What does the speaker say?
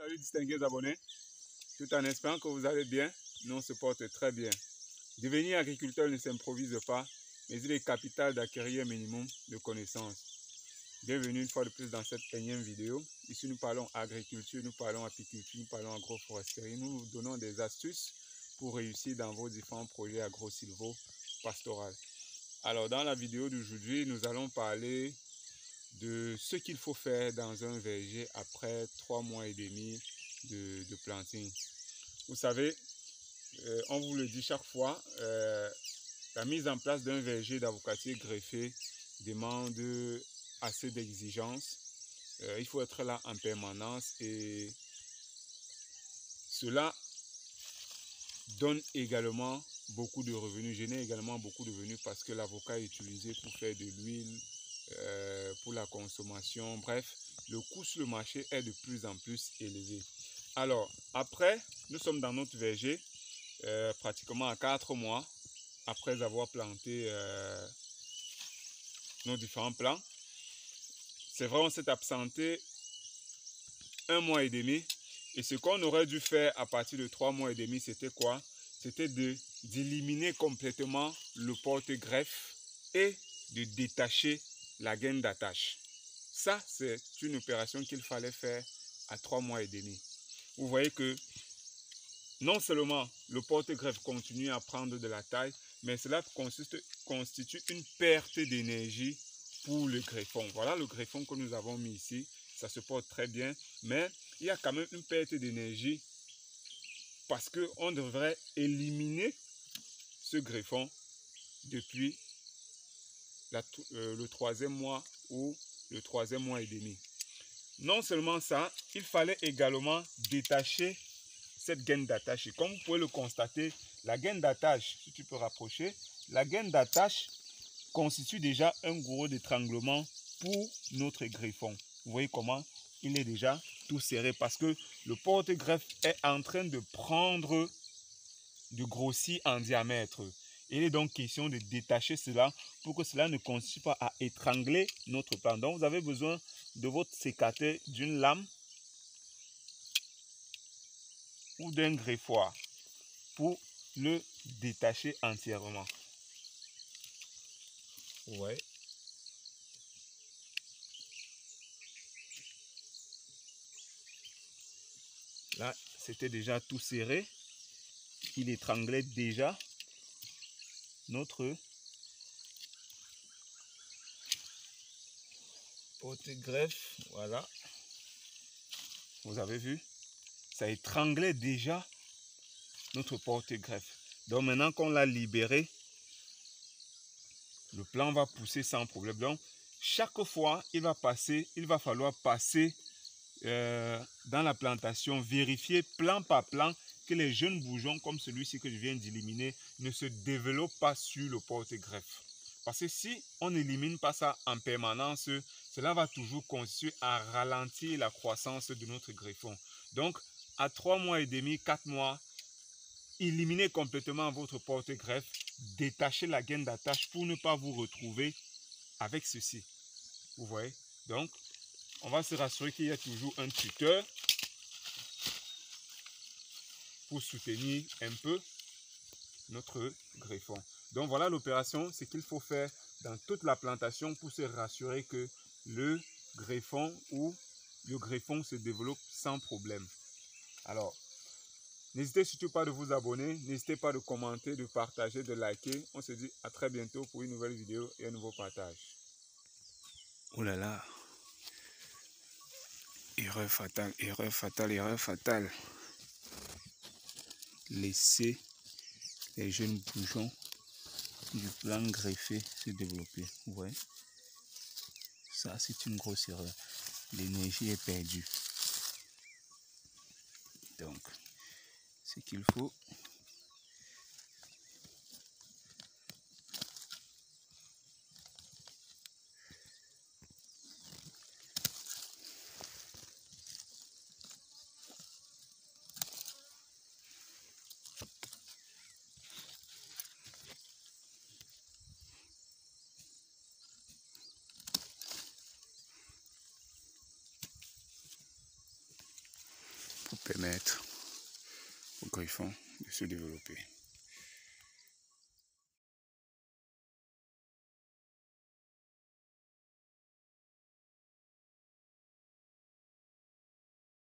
Salut distingués abonnés, tout en espérant que vous allez bien, nous on se porte très bien. Devenir agriculteur ne s'improvise pas, mais il est capital d'acquérir un minimum de connaissances. Bienvenue une fois de plus dans cette énième vidéo. Ici nous parlons agriculture, nous parlons apiculture, nous parlons agroforesterie. Nous vous donnons des astuces pour réussir dans vos différents projets agro-silvo-pastoraux. Alors dans la vidéo d'aujourd'hui, nous allons parler de ce qu'il faut faire dans un verger après 3 mois et demi de planting. Vous savez, on vous le dit chaque fois, la mise en place d'un verger d'avocatier greffé demande assez d'exigences. Il faut être là en permanence et cela donne également beaucoup de revenus, génère également beaucoup de revenus parce que l'avocat est utilisé pour faire de l'huile, pour la consommation. Bref, le coût sur le marché est de plus en plus élevé. Alors, après, nous sommes dans notre verger, pratiquement à 4 mois après avoir planté nos différents plants. C'est vrai, on s'est absenté 1 mois et demi. Et ce qu'on aurait dû faire à partir de 3 mois et demi, c'était quoi? C'était d'éliminer complètement le porte-greffe et de détacher la gaine d'attache. Ça, c'est une opération qu'il fallait faire à 3 mois et demi. Vous voyez que non seulement le porte-greffe continue à prendre de la taille, mais cela constitue une perte d'énergie pour le greffon. Voilà le greffon que nous avons mis ici. Ça se porte très bien, mais il y a quand même une perte d'énergie parce qu'on devrait éliminer ce greffon depuis le 3e mois ou le 3e mois et demi. Non seulement ça, il fallait également détacher cette gaine d'attache. Et comme vous pouvez le constater, la gaine d'attache, si tu peux rapprocher, la gaine d'attache constitue déjà un gros d'étranglement pour notre greffon. Vous voyez comment il est déjà tout serré parce que le porte-greffe est en train de prendre, de grossir en diamètre. Il est donc question de détacher cela pour que cela ne constitue pas à étrangler notre plant. Donc vous avez besoin de votre sécateur, d'une lame ou d'un greffoir pour le détacher entièrement. Ouais. Là, c'était déjà tout serré. Il étranglait déjà notre porte-greffe. Voilà. Vous avez vu? Ça étranglait déjà notre porte-greffe. Donc maintenant qu'on l'a libéré, le plant va pousser sans problème. Donc chaque fois, il va falloir passer dans la plantation, vérifier plan par plan que les jeunes bourgeons comme celui-ci que je viens d'éliminer ne se développent pas sur le porte-greffe. Parce que si on n'élimine pas ça en permanence, cela va toujours constituer à ralentir la croissance de notre greffon. Donc, à 3 mois et demi, 4 mois, éliminez complètement votre porte-greffe, détachez la gaine d'attache pour ne pas vous retrouver avec ceci. Vous voyez? Donc, on va se rassurer qu'il y a toujours un tuteur pour soutenir un peu notre greffon. Donc voilà l'opération, ce qu'il faut faire dans toute la plantation pour se rassurer que le greffon se développe sans problème. Alors, n'hésitez surtout pas de vous abonner, n'hésitez pas de commenter, de partager, de liker. On se dit à très bientôt pour une nouvelle vidéo et un nouveau partage. Oh là là. Erreur fatale, erreur fatale, erreur fatale. Laisser les jeunes bourgeons du plant greffé se développer. Vous voyez? Ça, c'est une grosse erreur. L'énergie est perdue. Donc, ce qu'il faut, pour permettre aux greffons de se développer.